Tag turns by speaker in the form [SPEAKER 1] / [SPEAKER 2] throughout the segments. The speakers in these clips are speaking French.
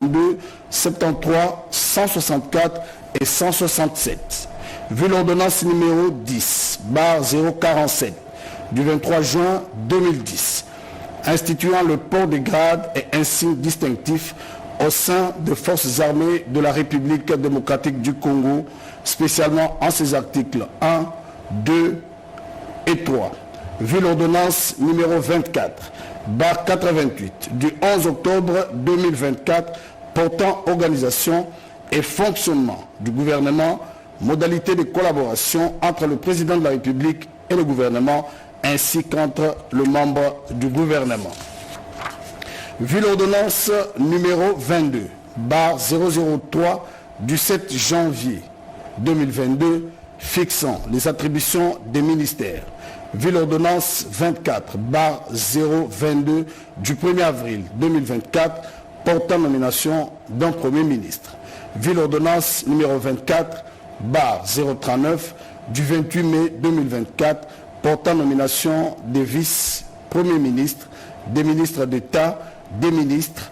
[SPEAKER 1] 2, 73, 164 et 167. Vu l'ordonnance numéro 10/047 du 23 juin 2010, instituant le port des grades et insignes distinctifs au sein des forces armées de la République démocratique du Congo, spécialement en ses articles 1, 2 et 3. Vu l'ordonnance numéro 24/88 du 11 octobre 2024 portant organisation et fonctionnement du gouvernement, modalités de collaboration entre le président de la République et le gouvernement, ainsi qu'entre le membre du gouvernement. Vu l'ordonnance numéro 22/003 du 7 janvier 2022 fixant les attributions des ministères, vu l'ordonnance 24/022 du 1er avril 2024 portant nomination d'un Premier ministre, vu l'ordonnance numéro 24/039 du 28 mai 2024 portant nomination des vice-premiers ministres, des ministres d'État, des ministres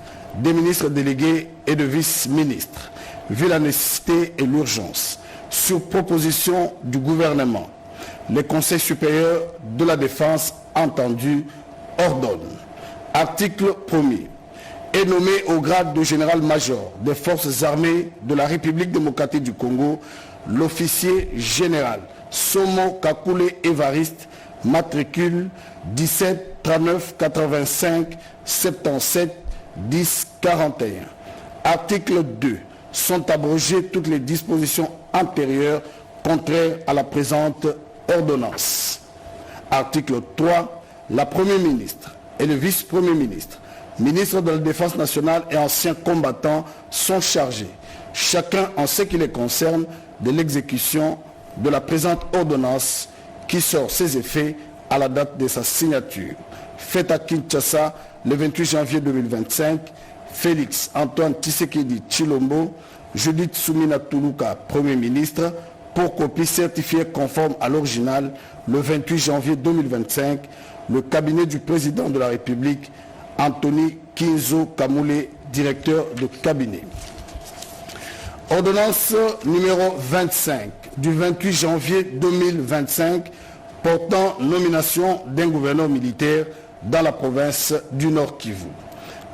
[SPEAKER 1] délégués et de vice-ministres, vu la nécessité et l'urgence, sur proposition du gouvernement, le Conseil supérieur de la défense entendu ordonne. Article 1er. Est nommé au grade de général-major des forces armées de la République démocratique du Congo l'officier général Somo Kakule Évariste, matricule 17 39 85 77 10 41. Article 2. Sont abrogées toutes les dispositions antérieures contraires à la présente ordonnance. Article 3. La Première ministre et le vice-premier ministre, ministre de la Défense nationale et anciens combattants sont chargés, chacun en ce qui les concerne, de l'exécution de la présente ordonnance qui sort ses effets à la date de sa signature. Faite à Kinshasa le 28 janvier 2025, Félix Antoine Tshisekedi Tshilombo, Judith Soumina Toulouka, Premier ministre, pour copie certifiée conforme à l'original le 28 janvier 2025, le cabinet du président de la République, Anthony Kinzo Kamoulé, directeur de cabinet. Ordonnance numéro 25 du 28 janvier 2025 portant nomination d'un gouverneur militaire dans la province du Nord Kivu.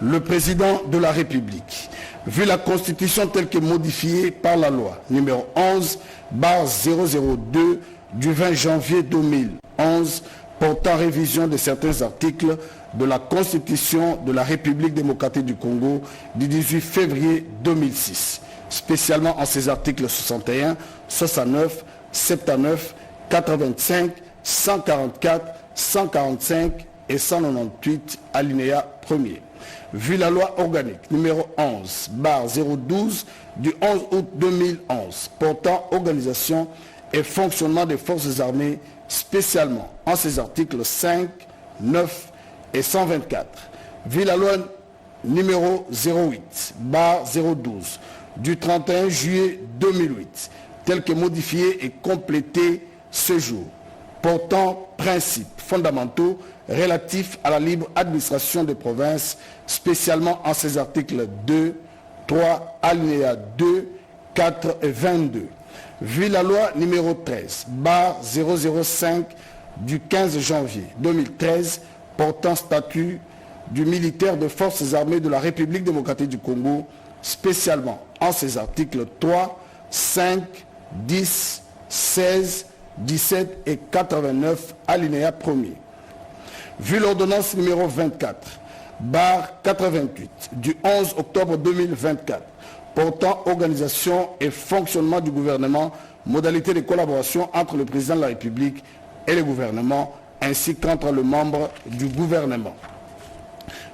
[SPEAKER 1] Le président de la République, vu la Constitution telle que modifiée par la loi numéro 11/002 du 20 janvier 2011 portant révision de certains articles de la Constitution de la République démocratique du Congo du 18 février 2006, spécialement en ses articles 61, 69, 79, 85, 144, 145 et 198, alinéa 1er. Vu la loi organique numéro 11/012 du 11 août 2011 portant organisation et fonctionnement des forces armées, spécialement en ses articles 5, 9 et 124. Vu la loi numéro 08/012 du 31 juillet 2008, telle que modifiée et complétée ce jour, portant principes fondamentaux relatifs à la libre administration des provinces, spécialement en ses articles 2, 3, alinéa 2, 4 et 22. Vu la loi numéro 13/005 du 15 janvier 2013 portant statut du militaire des forces armées de la République démocratique du Congo, spécialement en ses articles 3, 5, 10, 16, 17 et 89, alinéa 1er. Vu l'ordonnance numéro 24/88 du 11 octobre 2024 portant organisation et fonctionnement du gouvernement, modalités de collaboration entre le président de la République et le gouvernement, ainsi qu'entre le membre du gouvernement.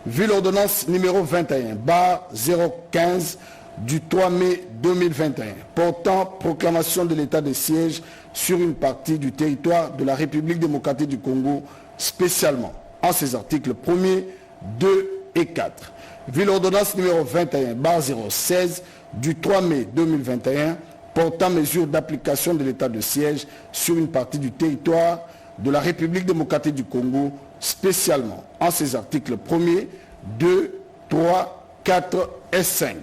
[SPEAKER 1] Vu l'ordonnance numéro 21/015 du 3 mai 2021 portant proclamation de l'état de siège sur une partie du territoire de la République démocratique du Congo, spécialement en ses articles 1er, 2 et 4. Vu l'ordonnance numéro 21/016 du 3 mai 2021 portant mesures d'application de l'état de siège sur une partie du territoire de la République démocratique du Congo, spécialement en ses articles 1er, 2, 3, 4 et 5.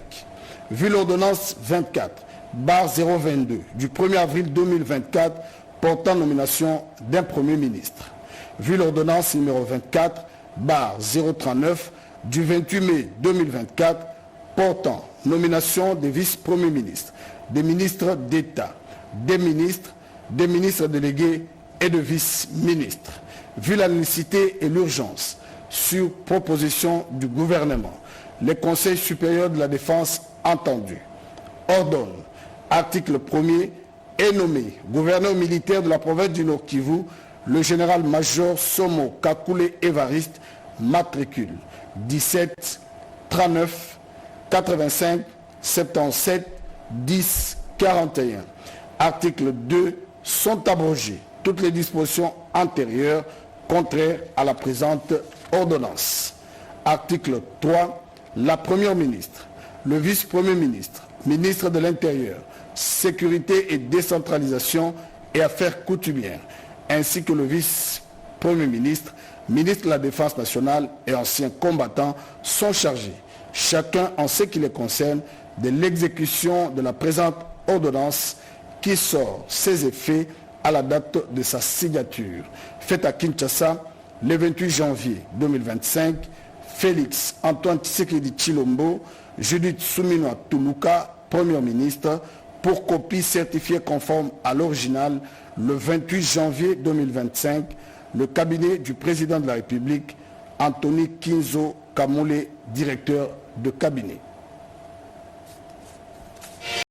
[SPEAKER 1] Vu l'ordonnance 24/022 du 1er avril 2024 portant nomination d'un Premier ministre. Vu l'ordonnance numéro 24/039 du 28 mai 2024 portant nomination des vice-premiers ministres, des ministres d'État, des ministres délégués et de vice-ministres. Vu la nécessité et l'urgence, sur proposition du gouvernement, les conseils supérieurs de la défense entendus ordonne, article 1er, est nommé gouverneur militaire de la province du Nord Kivu, le général-major Somo Kakule Évariste, matricule 17 39 85 77 10 41. Article 2, sont abrogées toutes les dispositions antérieures contraires à la présente ordonnance. Article 3, la Première ministre, le vice-premier ministre, ministre de l'Intérieur, Sécurité et décentralisation et affaires coutumières, ainsi que le vice-premier ministre, ministre de la Défense nationale et anciens combattants sont chargés, chacun en ce qui les concerne, de l'exécution de la présente ordonnance qui sort ses effets à la date de sa signature. Faite à Kinshasa le 28 janvier 2025, Félix Antoine Tshisekedi Tshilombo, Judith Suminwa Tuluka, Premier ministre, pour copie certifiée conforme à l'original le 28 janvier 2025, le cabinet du président de la République, Anthony Kinzo Kamole, directeur de cabinet.